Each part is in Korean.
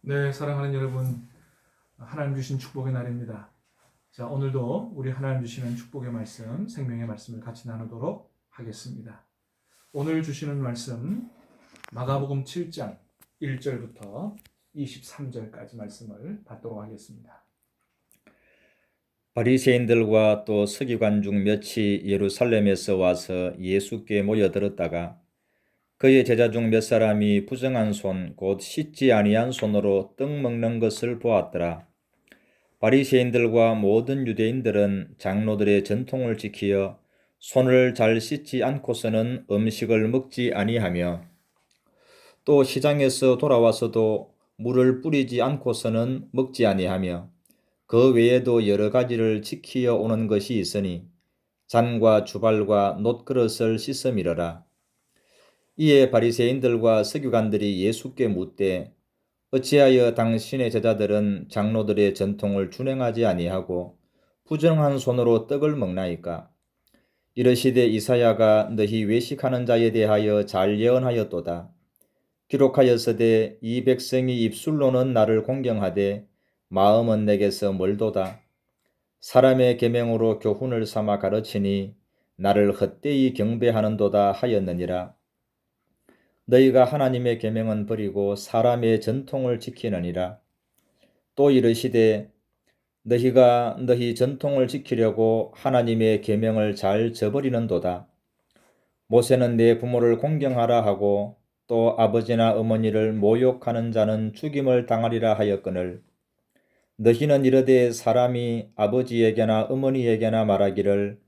네, 사랑하는 여러분, 하나님 주신 축복의 날입니다. 자, 오늘도 우리 하나님 주시는 축복의 말씀, 생명의 말씀을 같이 나누도록 하겠습니다. 오늘 주시는 말씀, 마가복음 7장 1절부터 23절까지 말씀을 받도록 하겠습니다. 바리새인들과 또 서기관 중 몇이 예루살렘에서 와서 예수께 모여들었다가 그의 제자 중 몇 사람이 부정한 손, 곧 씻지 아니한 손으로 떡 먹는 것을 보았더라. 바리새인들과 모든 유대인들은 장로들의 전통을 지키어 손을 잘 씻지 않고서는 음식을 먹지 아니하며 또 시장에서 돌아와서도 물을 뿌리지 않고서는 먹지 아니하며 그 외에도 여러 가지를 지키어 오는 것이 있으니 잔과 주발과 놋그릇을 씻어 미러라. 이에 바리새인들과 서기관들이 예수께 묻되 어찌하여 당신의 제자들은 장로들의 전통을 준행하지 아니하고 부정한 손으로 떡을 먹나이까? 이르시되 이사야가 너희 외식하는 자에 대하여 잘 예언하였도다. 기록하였으되 이 백성이 입술로는 나를 공경하되 마음은 내게서 멀도다. 사람의 계명으로 교훈을 삼아 가르치니 나를 헛되이 경배하는도다 하였느니라. 너희가 하나님의 계명은 버리고 사람의 전통을 지키느니라. 또 이르시되 너희가 너희 전통을 지키려고 하나님의 계명을 잘 저버리는도다. 모세는 내 부모를 공경하라 하고 또 아버지나 어머니를 모욕하는 자는 죽임을 당하리라 하였거늘 너희는 이르되 사람이 아버지에게나 어머니에게나 말하기를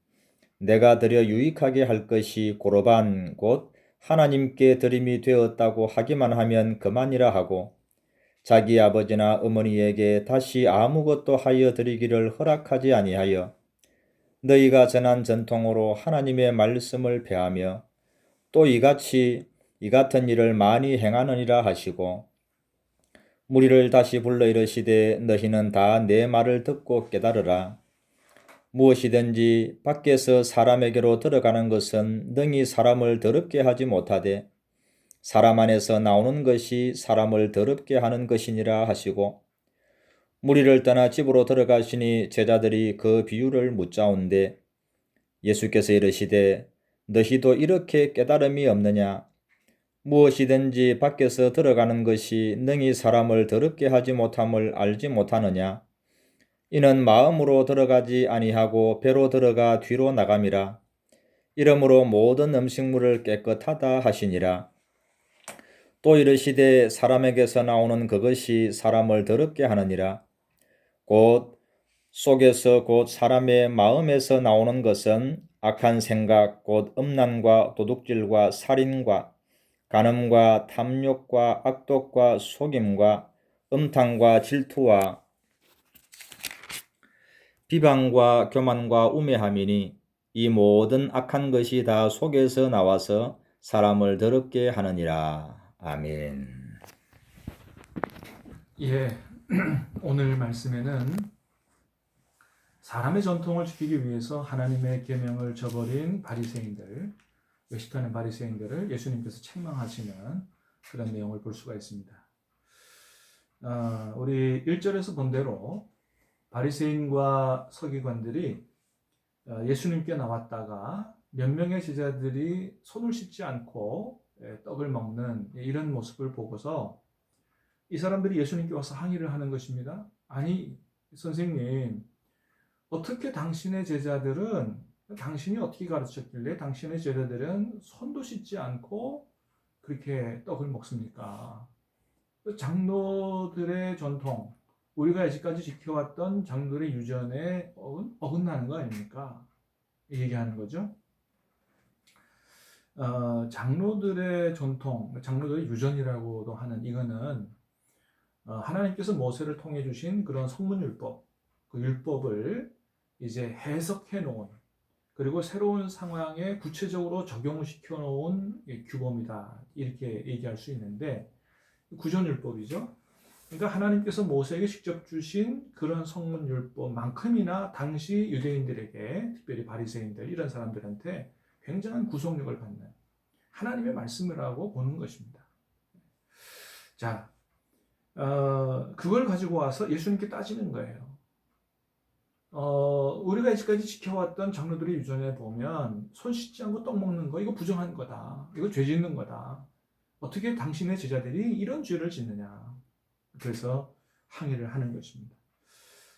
내가 드려 유익하게 할 것이 고로반 곧 하나님께 드림이 되었다고 하기만 하면 그만이라 하고 자기 아버지나 어머니에게 다시 아무것도 하여 드리기를 허락하지 아니하여 너희가 전한 전통으로 하나님의 말씀을 폐하며 또 이 같은 일을 많이 행하느니라 하시고 무리를 다시 불러 이르시되 너희는 다 내 말을 듣고 깨달으라. 무엇이든지 밖에서 사람에게로 들어가는 것은 능히 사람을 더럽게 하지 못하되 사람 안에서 나오는 것이 사람을 더럽게 하는 것이니라 하시고 무리를 떠나 집으로 들어가시니 제자들이 그 비유를 묻자온데 예수께서 이르시되 너희도 이렇게 깨달음이 없느냐? 무엇이든지 밖에서 들어가는 것이 능히 사람을 더럽게 하지 못함을 알지 못하느냐? 이는 마음으로 들어가지 아니하고 배로 들어가 뒤로 나감이라. 이러므로 모든 음식물을 깨끗하다 하시니라. 또 이르시되 사람에게서 나오는 그것이 사람을 더럽게 하느니라. 곧 속에서 곧 사람의 마음에서 나오는 것은 악한 생각 곧 음란과 도둑질과 살인과 간음과 탐욕과 악독과 속임과 음탕과 질투와 비방과 교만과 우매함이니 이 모든 악한 것이 다 속에서 나와서 사람을 더럽게 하느니라. 아멘. 예, 오늘 말씀에는 사람의 전통을 지키기 위해서 하나님의 계명을 저버린 바리새인들, 외식하는 바리새인들을 예수님께서 책망하시는 그런 내용을 볼 수가 있습니다. 우리 1절에서 본 대로 바리새인과 서기관들이 예수님께 나왔다가 몇 명의 제자들이 손을 씻지 않고 떡을 먹는 이런 모습을 보고서 이 사람들이 예수님께 와서 항의를 하는 것입니다. 아니, 선생님, 어떻게 당신의 제자들은 당신이 어떻게 가르쳤길래 당신의 제자들은 손도 씻지 않고 그렇게 떡을 먹습니까? 장로들의 전통, 우리가 여지까지 지켜왔던 장로들의 유전에 어긋나는 거 아닙니까? 얘기하는 거죠. 장로들의 전통, 장로들의 유전이라고도 하는 이거는 하나님께서 모세를 통해 주신 그런 성문율법, 그 율법을 이제 해석해 놓은 그리고 새로운 상황에 구체적으로 적용을 시켜 놓은 규범이다 이렇게 얘기할 수 있는데 구전율법이죠. 그러니까 하나님께서 모세에게 직접 주신 그런 성문율법만큼이나 당시 유대인들에게 특별히 바리새인들 이런 사람들한테 굉장한 구속력을 받는 하나님의 말씀이라고 보는 것입니다. 자, 그걸 가지고 와서 예수님께 따지는 거예요. 우리가 이제까지 지켜왔던 장로들의 유전에 보면 손 씻지 않고 떡 먹는 거 이거 부정한 거다. 이거 죄 짓는 거다. 어떻게 당신의 제자들이 이런 죄를 짓느냐. 그래서 항의를 하는 것입니다.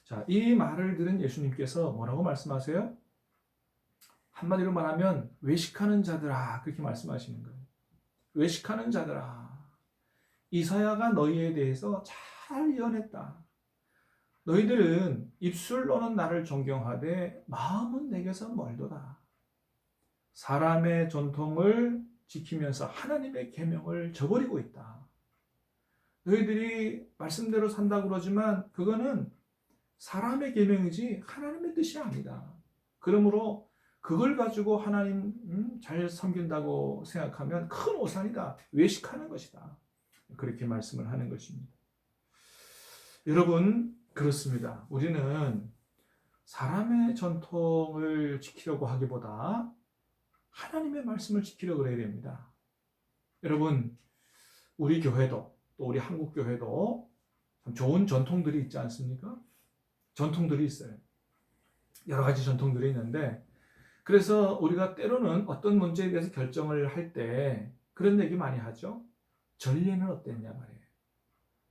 자, 이 말을 들은 예수님께서 뭐라고 말씀하세요? 한마디로 말하면 외식하는 자들아 그렇게 말씀하시는 거예요. 외식하는 자들아 이사야가 너희에 대해서 잘 예언했다. 너희들은 입술로는 나를 존경하되 마음은 내게서 멀도다. 사람의 전통을 지키면서 하나님의 계명을 저버리고 있다. 너희들이 말씀대로 산다고 그러지만 그거는 사람의 계명이지 하나님의 뜻이 아니다. 그러므로 그걸 가지고 하나님 잘 섬긴다고 생각하면 큰 오산이다. 외식하는 것이다. 그렇게 말씀을 하는 것입니다. 여러분 그렇습니다. 우리는 사람의 전통을 지키려고 하기보다 하나님의 말씀을 지키려고 해야 됩니다. 여러분 우리 교회도 또 우리 한국 교회도 참 좋은 전통들이 있지 않습니까? 전통들이 있어요. 여러 가지 전통들이 있는데 그래서 우리가 때로는 어떤 문제에 대해서 결정을 할 때 그런 얘기 많이 하죠. 전례는 어땠냐 말이에요.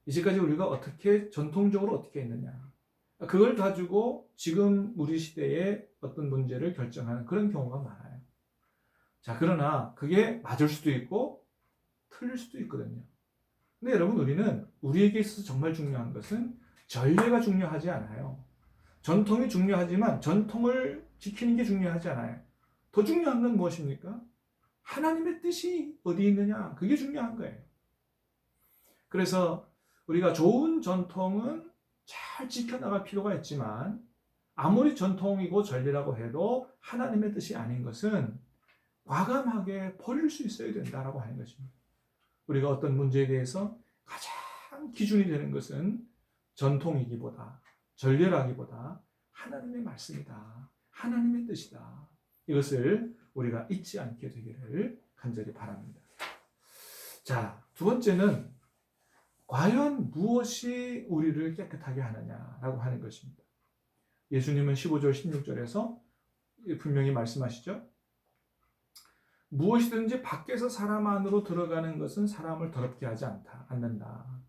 이제까지 우리가 어떻게 전통적으로 어떻게 했느냐. 그걸 가지고 지금 우리 시대의 어떤 문제를 결정하는 그런 경우가 많아요. 자, 그러나 그게 맞을 수도 있고 틀릴 수도 있거든요. 근데 여러분 우리는 우리에게 있어서 정말 중요한 것은 전례가 중요하지 않아요. 전통이 중요하지만 전통을 지키는 게 중요하지 않아요. 더 중요한 건 무엇입니까? 하나님의 뜻이 어디 있느냐. 그게 중요한 거예요. 그래서 우리가 좋은 전통은 잘 지켜나갈 필요가 있지만 아무리 전통이고 전례라고 해도 하나님의 뜻이 아닌 것은 과감하게 버릴 수 있어야 된다라고 하는 것입니다. 우리가 어떤 문제에 대해서 가장 기준이 되는 것은 전통이기보다 전례라기보다 하나님의 말씀이다. 하나님의 뜻이다. 이것을 우리가 잊지 않게 되기를 간절히 바랍니다. 자, 두 번째는 과연 무엇이 우리를 깨끗하게 하느냐라고 하는 것입니다. 예수님은 15절 16절에서 분명히 말씀하시죠. 무엇이든지 밖에서 사람 안으로 들어가는 것은 사람을 더럽게 하지 않는다.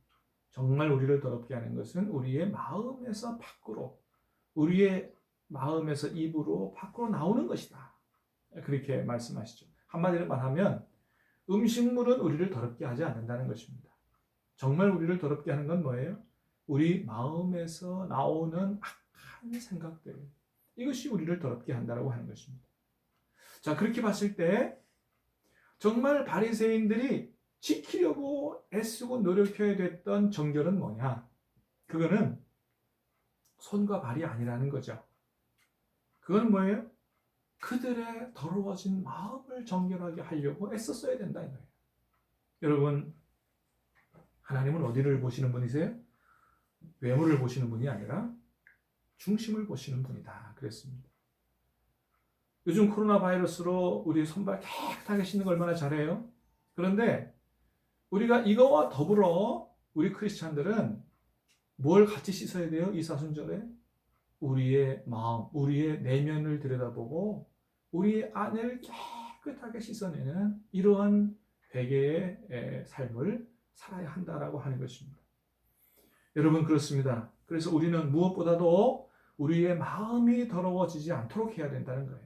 정말 우리를 더럽게 하는 것은 우리의 마음에서 밖으로, 우리의 마음에서 입으로 밖으로 나오는 것이다. 그렇게 말씀하시죠. 한마디로 말하면 음식물은 우리를 더럽게 하지 않는다는 것입니다. 정말 우리를 더럽게 하는 건 뭐예요? 우리 마음에서 나오는 악한 생각들. 이것이 우리를 더럽게 한다고 하는 것입니다. 자, 그렇게 봤을 때 정말 바리새인들이 지키려고 애쓰고 노력해야 됐던 정결은 뭐냐? 그거는 손과 발이 아니라는 거죠. 그건 뭐예요? 그들의 더러워진 마음을 정결하게 하려고 애썼어야 된다 이거예요. 여러분, 하나님은 어디를 보시는 분이세요? 외모를 보시는 분이 아니라 중심을 보시는 분이다. 그랬습니다. 요즘 코로나 바이러스로 우리 손발 깨끗하게 씻는 거 얼마나 잘해요? 그런데 우리가 이거와 더불어 우리 크리스찬들은 뭘 같이 씻어야 돼요? 이사순절에? 우리의 마음, 우리의 내면을 들여다보고 우리 안을 깨끗하게 씻어내는 이러한 회개의 삶을 살아야 한다라고 하는 것입니다. 여러분 그렇습니다. 그래서 우리는 무엇보다도 우리의 마음이 더러워지지 않도록 해야 된다는 거예요.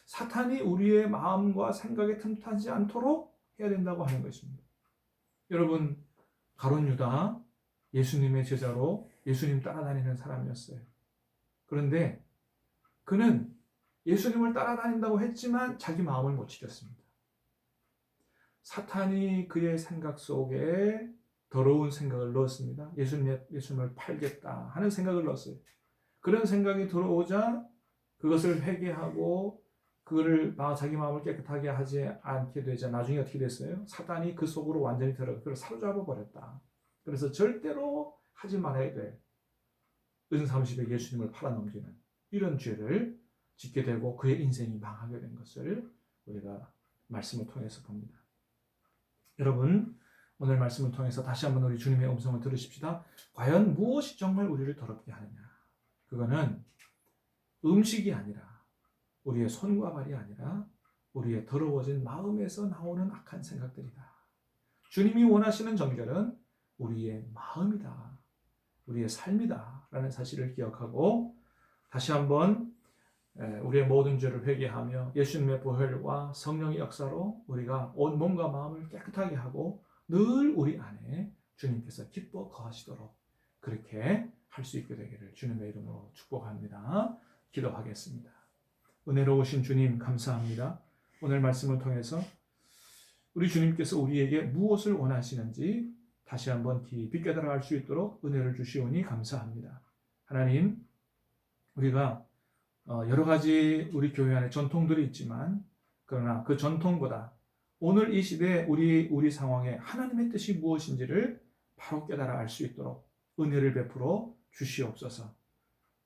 사탄이 우리의 마음과 생각에 틈타지 않도록 해야 된다고 하는 것입니다. 여러분, 가룟 유다 예수님의 제자로 예수님 따라다니는 사람이었어요. 그런데 그는 예수님을 따라다닌다고 했지만 자기 마음을 못 지켰습니다. 사탄이 그의 생각 속에 더러운 생각을 넣었습니다. 예수님을 팔겠다 하는 생각을 넣었어요. 그런 생각이 들어오자 그것을 회개하고 그거를 자기 마음을 깨끗하게 하지 않게 되자 나중에 어떻게 됐어요? 사탄이 그 속으로 완전히 들어가 그걸 사로잡아 버렸다. 그래서 절대로 하지 말아야 돼. 은삼십에 예수님을 팔아넘기는 이런 죄를 짓게 되고 그의 인생이 망하게 된 것을 우리가 말씀을 통해서 봅니다. 여러분, 오늘 말씀을 통해서 다시 한번 우리 주님의 음성을 들으십시다. 과연 무엇이 정말 우리를 더럽게 하느냐? 그거는 음식이 아니라, 우리의 손과 발이 아니라 우리의 더러워진 마음에서 나오는 악한 생각들이다. 주님이 원하시는 정결은 우리의 마음이다. 우리의 삶이다. 라는 사실을 기억하고 다시 한번 우리의 모든 죄를 회개하며 예수님의 보혈과 성령의 역사로 우리가 온 몸과 마음을 깨끗하게 하고 늘 우리 안에 주님께서 기뻐 거하시도록 그렇게 할 수 있게 되기를 주님의 이름으로 축복합니다. 기도하겠습니다. 은혜로우신 주님 감사합니다. 오늘 말씀을 통해서 우리 주님께서 우리에게 무엇을 원하시는지 다시 한번 깊이 깨달아 알 수 있도록 은혜를 주시오니 감사합니다. 하나님, 우리가 여러 가지 우리 교회 안에 전통들이 있지만 그러나 그 전통보다 오늘 이 시대에 우리 상황에 하나님의 뜻이 무엇인지를 바로 깨달아 알 수 있도록 은혜를 베풀어 주시옵소서.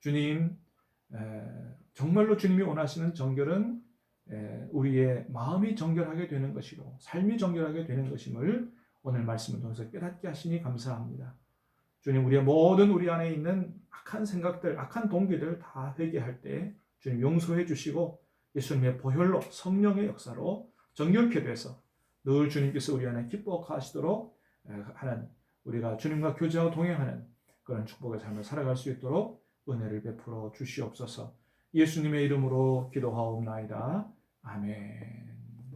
주님, 정말로 주님이 원하시는 정결은 우리의 마음이 정결하게 되는 것이고 삶이 정결하게 되는 것임을 오늘 말씀을 통해서 깨닫게 하시니 감사합니다. 주님, 우리 안에 있는 악한 생각들, 악한 동기들 다 회개할 때 주님 용서해 주시고 예수님의 보혈로 성령의 역사로 정결케 돼서 늘 주님께서 우리 안에 기뻐하시도록 하는 우리가 주님과 교제하고 동행하는 그런 축복의 삶을 살아갈 수 있도록 은혜를 베풀어 주시옵소서. 예수님의 이름으로 기도하옵나이다. 아멘.